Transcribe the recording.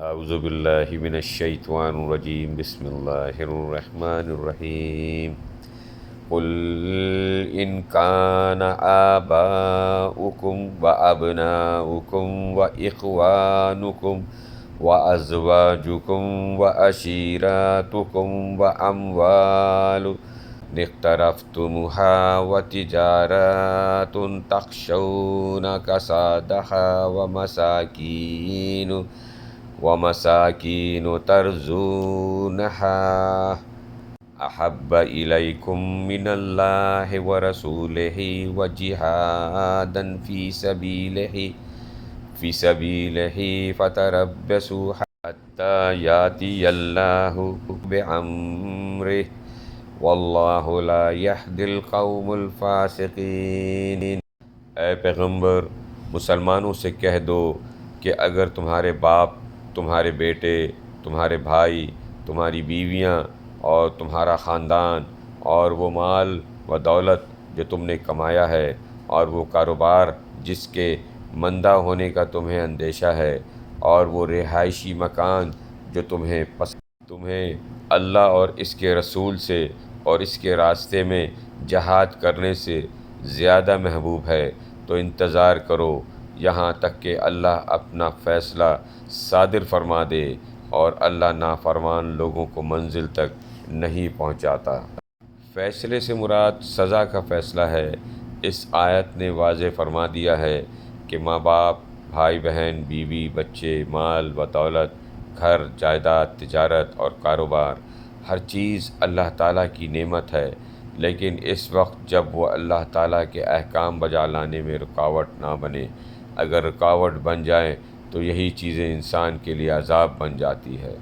अऊज़ुबिल्लाहि मिनश्शैतानिर्रजीम बिस्मिल्लाहिर्रहमानिर्रहीम कुल इन कान आबाउकुम व अबनाउकुम व इख्वानुकुम व अज़वाजुकुम व अशीरातुकुम व अम्वालु निक़्तरफ़्तुमुहा व तिजारतुन तख़्शौना कसादहा व मसाकीनु तर्ज़ूनहा अहब्ब इलैकुम मिनल्लाहि व रसूलिही व जिहादन फ़ी सबीलिही फ़तरब्बसू हत्ता यातियल्लाहु बिअम्रिही वल्लाहु ला यहदिल क़ौमुल फ़ासिक़ीन। ऐ पैगम्बर, मुसलमानों से कह दो कि अगर तुम्हारे बाप, तुम्हारे बेटे, तुम्हारे भाई, तुम्हारी बीवियां और तुम्हारा ख़ानदान और वो माल व दौलत जो तुमने कमाया है और वो कारोबार जिसके मंदा होने का तुम्हें अंदेशा है और वो रिहायशी मकान जो तुम्हें अल्लाह और इसके रसूल से और इसके रास्ते में जहाद करने से ज़्यादा महबूब है, तो इंतज़ार करो यहाँ तक कि अल्लाह अपना फ़ैसला सादिर फरमा दे, और अल्लाह नाफरमान लोगों को मंजिल तक नहीं पहुँचाता। फ़ैसले से मुराद सज़ा का फ़ैसला है। इस आयत ने वाज़े फरमा दिया है कि माँ बाप, भाई बहन, बीवी, बच्चे, माल व दौलत, घर, जायदाद, तिजारत और कारोबार, हर चीज़ अल्लाह ताला की नेमत है, लेकिन इस वक्त जब वो अल्लाह ताला के अहकाम बजा लाने में रुकावट ना बने। अगर रुकावट बन जाए तो यही चीज़ें इंसान के लिए अज़ाब बन जाती है।